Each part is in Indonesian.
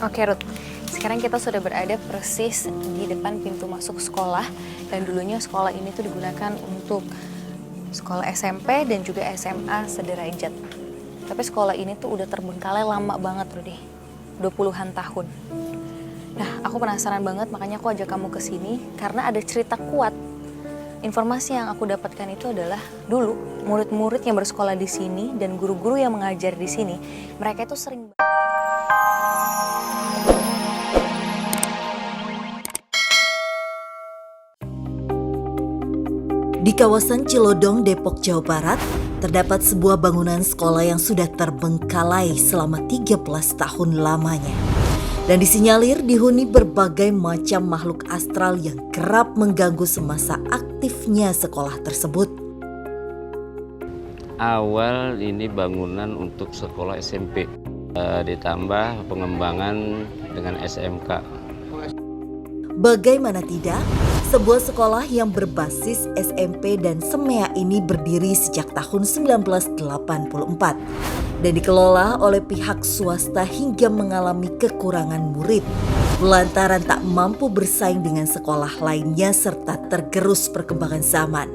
Oke Ruth, sekarang kita sudah berada persis di depan pintu masuk sekolah. Dan dulunya sekolah ini tuh digunakan untuk sekolah SMP dan juga SMA sederajat. Tapi sekolah ini tuh udah terbengkalai lama banget Rudy, 20-an tahun. Nah, aku penasaran banget, makanya aku ajak kamu ke sini karena ada cerita kuat. Informasi yang aku dapatkan itu adalah dulu murid-murid yang bersekolah di sini dan guru-guru yang mengajar di sini, mereka itu sering Di kawasan Cilodong, Depok, Jawa Barat, terdapat sebuah bangunan sekolah yang sudah terbengkalai selama 13 tahun lamanya. Dan disinyalir dihuni berbagai macam makhluk astral yang kerap mengganggu semasa aktifnya sekolah tersebut. Awal ini bangunan untuk sekolah SMP, ditambah pengembangan dengan SMK. Bagaimana tidak, sebuah sekolah yang berbasis SMP dan SEMEA ini berdiri sejak tahun 1984 dan dikelola oleh pihak swasta hingga mengalami kekurangan murid lantaran tak mampu bersaing dengan sekolah lainnya serta tergerus perkembangan zaman.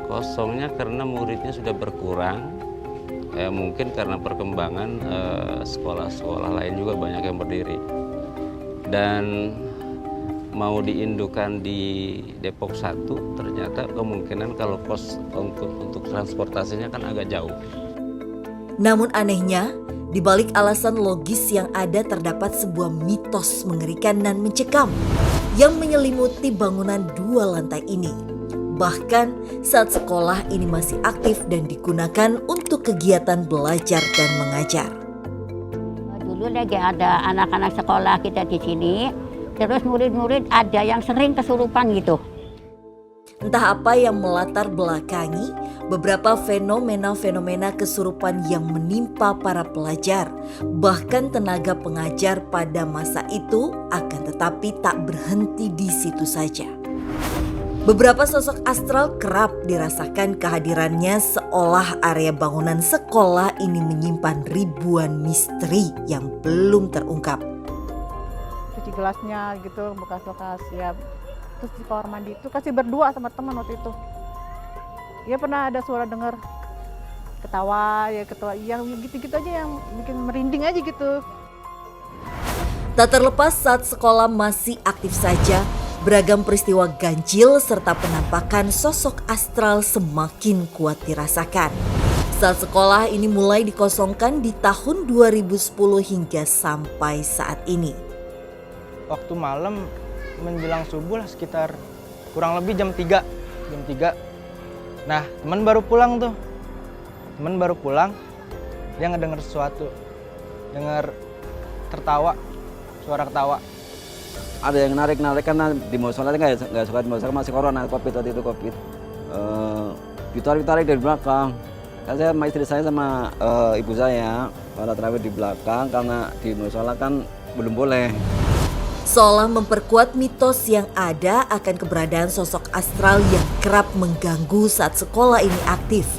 Kosongnya karena muridnya sudah berkurang, mungkin karena perkembangan sekolah-sekolah lain juga banyak yang berdiri. Dan mau diindukan di Depok 1, ternyata kemungkinan kalau kos untuk transportasinya kan agak jauh. Namun anehnya, di balik alasan logis yang ada terdapat sebuah mitos mengerikan dan mencekam yang menyelimuti bangunan 2 lantai ini. Bahkan saat sekolah ini masih aktif dan digunakan untuk kegiatan belajar dan mengajar. Dulu lagi ada anak-anak sekolah kita di sini, terus murid-murid ada yang sering kesurupan gitu. Entah apa yang melatar belakangi beberapa fenomena-fenomena kesurupan yang menimpa para pelajar, bahkan tenaga pengajar pada masa itu, akan tetapi tak berhenti di situ saja. Beberapa sosok astral kerap dirasakan kehadirannya seolah area bangunan sekolah ini menyimpan ribuan misteri yang belum terungkap. Cuci gelasnya gitu, bekas-bekas ya. Terus di kamar mandi itu kasih berdua sama teman waktu itu. Ya pernah ada suara dengar ketawa yang gitu-gitu aja yang bikin merinding aja gitu. Tak terlepas saat sekolah masih aktif saja, beragam peristiwa ganjil serta penampakan sosok astral semakin kuat dirasakan. Saat sekolah ini mulai dikosongkan di tahun 2010 hingga sampai saat ini. Waktu malam menjelang subuh lah, sekitar kurang lebih jam 3. Nah, teman baru pulang tuh. Teman baru pulang, dia ngedenger sesuatu. Dengar tertawa, suara ketawa. Ada yang narik karena di musola nggak suka di musola, masih corona, covid waktu itu covid. Ditarik dari belakang. Kan saya sama istri saya sama ibu saya pada terawih di belakang karena di musola kan belum boleh. Seolah memperkuat mitos yang ada akan keberadaan sosok astral yang kerap mengganggu saat sekolah ini aktif.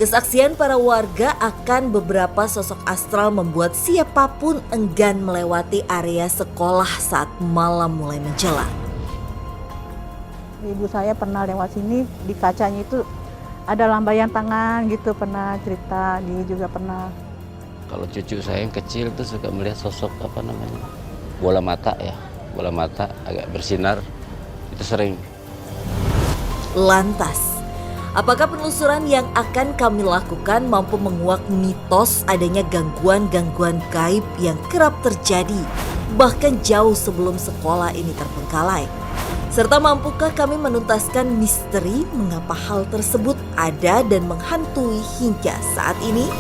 Kesaksian para warga akan beberapa sosok astral membuat siapapun enggan melewati area sekolah saat malam mulai menjelang. Ibu saya pernah lewat sini, di kacanya itu ada lambaian tangan gitu, pernah cerita, dia juga pernah. Kalau cucu saya yang kecil tuh suka melihat sosok bola mata agak bersinar, itu sering. Lantas, apakah penelusuran yang akan kami lakukan mampu menguak mitos adanya gangguan-gangguan gaib yang kerap terjadi bahkan jauh sebelum sekolah ini terbengkalai? Serta mampukah kami menuntaskan misteri mengapa hal tersebut ada dan menghantui hingga saat ini?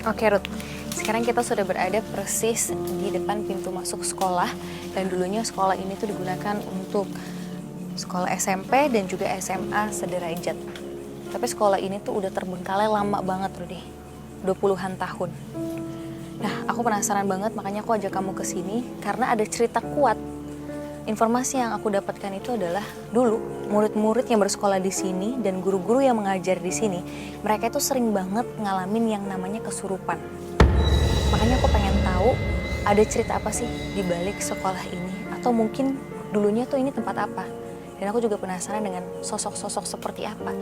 Oke Ruth, sekarang kita sudah berada persis di depan pintu masuk sekolah. Dan dulunya sekolah ini tuh digunakan untuk sekolah SMP dan juga SMA sederajat. Tapi sekolah ini tuh udah terbengkalai lama banget Rudy, 20-an tahun. Nah, aku penasaran banget, makanya aku ajak kamu ke sini karena ada cerita kuat. informasi yang aku dapatkan itu adalah dulu murid-murid yang bersekolah di sini dan guru-guru yang mengajar di sini, mereka itu sering banget ngalamin yang namanya kesurupan. Makanya aku pengen tahu ada cerita apa sih di balik sekolah ini, atau mungkin dulunya tuh ini tempat apa. Dan aku juga penasaran dengan sosok-sosok seperti apa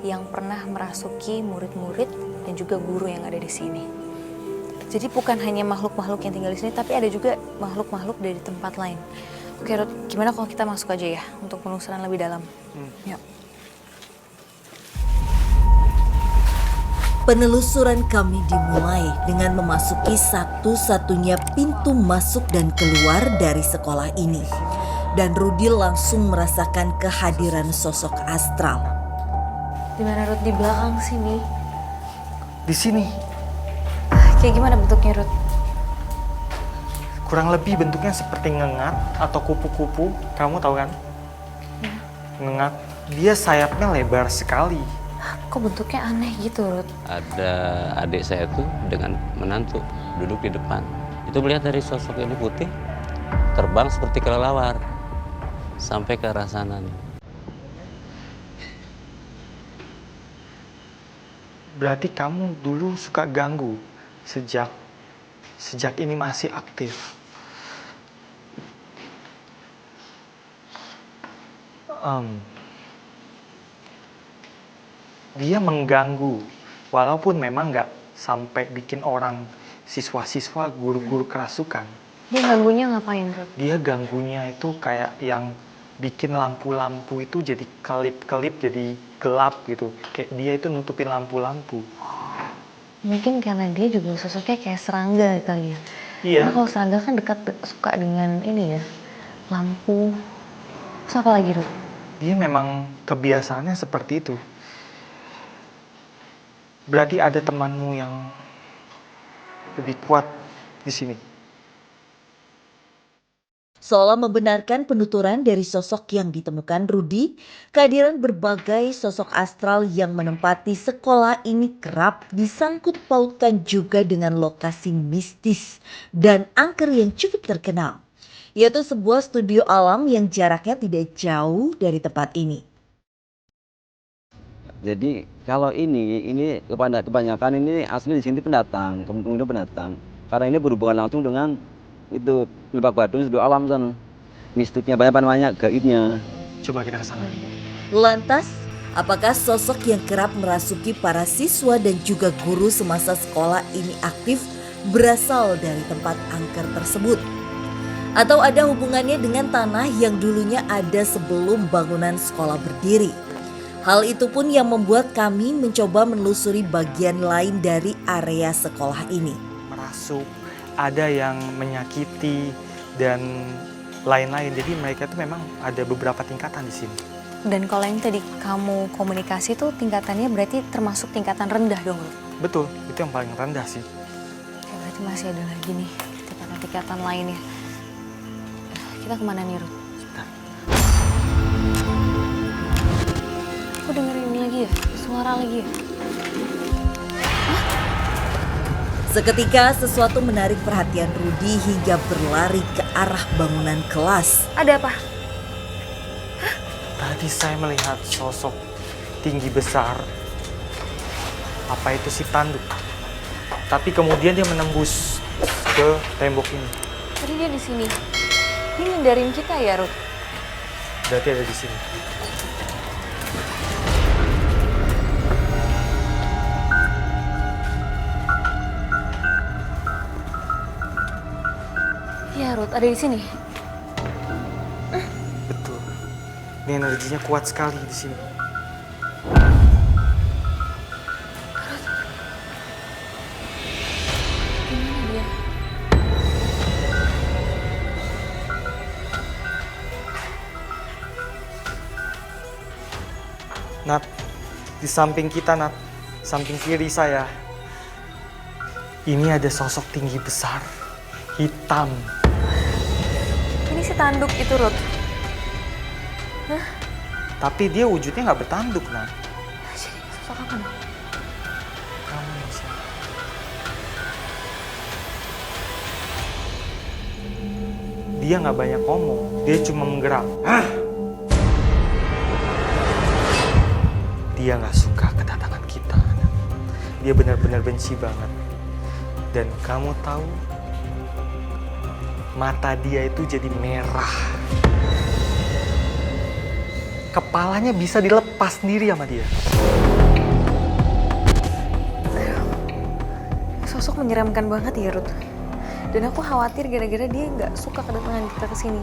yang pernah merasuki murid-murid dan juga guru yang ada di sini. Jadi bukan hanya makhluk-makhluk yang tinggal di sini, tapi ada juga makhluk-makhluk dari tempat lain. Oke Ruth, gimana kalau kita masuk aja ya untuk penelusuran lebih dalam? Yuk. Penelusuran kami dimulai dengan memasuki satu-satunya pintu masuk dan keluar dari sekolah ini. Dan Rudi langsung merasakan kehadiran sosok astral. Di mana Ruth? Di belakang sini. Di sini. Kayak gimana bentuknya Ruth? Kurang lebih bentuknya seperti ngengat atau kupu-kupu. Kamu tahu kan? Ya. Ngengat. Dia sayapnya lebar sekali. Kok bentuknya aneh gitu Ruth? Ada adik saya tuh dengan menantu duduk di depan. Itu melihat dari sosok ini putih, terbang seperti kelelawar sampai ke arah sana nih. Berarti kamu dulu suka ganggu sejak ini masih aktif. Dia mengganggu, walaupun memang nggak sampai bikin orang siswa-siswa, guru-guru kerasukan. Dia ganggunya ngapain Ruth? Dia ganggunya itu kayak yang bikin lampu-lampu itu jadi kelip-kelip, jadi gelap gitu. Kayak dia itu nutupin lampu-lampu. Mungkin karena dia juga sosoknya kayak serangga kali ya. Iya. Karena kalau serangga kan dekat suka dengan ini ya, lampu. Terus apa lagi Ruth? Dia memang kebiasaannya seperti itu. Berarti ada temanmu yang lebih kuat di sini. Seolah membenarkan penuturan dari sosok yang ditemukan Rudi, kehadiran berbagai sosok astral yang menempati sekolah ini kerap disangkut pautkan juga dengan lokasi mistis dan angker yang cukup terkenal, yaitu sebuah studio alam yang jaraknya tidak jauh dari tempat ini. Jadi kalau ini kebanyakan ini asli di sini pendatang, kemudian pendatang. Karena ini berhubungan langsung dengan itu Lebak Badung, studio alam kan. Mistiknya banyak gaibnya. Coba kita ke sana. Lantas, apakah sosok yang kerap merasuki para siswa dan juga guru semasa sekolah ini aktif berasal dari tempat angker tersebut? Atau ada hubungannya dengan tanah yang dulunya ada sebelum bangunan sekolah berdiri? Hal itu pun yang membuat kami mencoba menelusuri bagian lain dari area sekolah ini. Merasuk, ada yang menyakiti dan lain-lain. Jadi mereka itu memang ada beberapa tingkatan di sini. Dan kalau yang tadi kamu komunikasi tuh tingkatannya berarti termasuk tingkatan rendah dong Ruth? Betul, itu yang paling rendah sih. Ya, berarti masih ada lagi nih tingkatan-tingkatan lainnya. Kita kemana nih Ruth? Sebentar. Aku dengerin ini lagi ya? Suara lagi ya? Seketika sesuatu menarik perhatian Rudi hingga berlari ke arah bangunan kelas. Ada apa? Tadi saya melihat sosok tinggi besar. Apa itu si tanduk? Tapi kemudian dia menembus ke tembok ini. Tadi dia di sini. Dia ngindarin kita ya Ruth? Berarti ada di sini. Iya Ruth, ada di sini. Betul. Ini energinya kuat sekali di sini. Gimana dia? Nat, di samping kita Nat, samping kiri saya. Ini ada sosok tinggi besar, hitam. Ini si tanduk itu Ruth. Tapi dia wujudnya nggak bertanduk, Nat. Jadi sosok apa nih? Kamu yang siapa? Dia nggak banyak ngomong, dia cuma menggeram. Dia nggak suka kedatangan kita. Dia benar-benar benci banget. Dan kamu tahu, mata dia itu jadi merah. Kepalanya bisa dilepas sendiri sama dia. Sosok menyeramkan banget ya, Ruth. Dan aku khawatir gara-gara dia nggak suka kedatangan kita ke sini.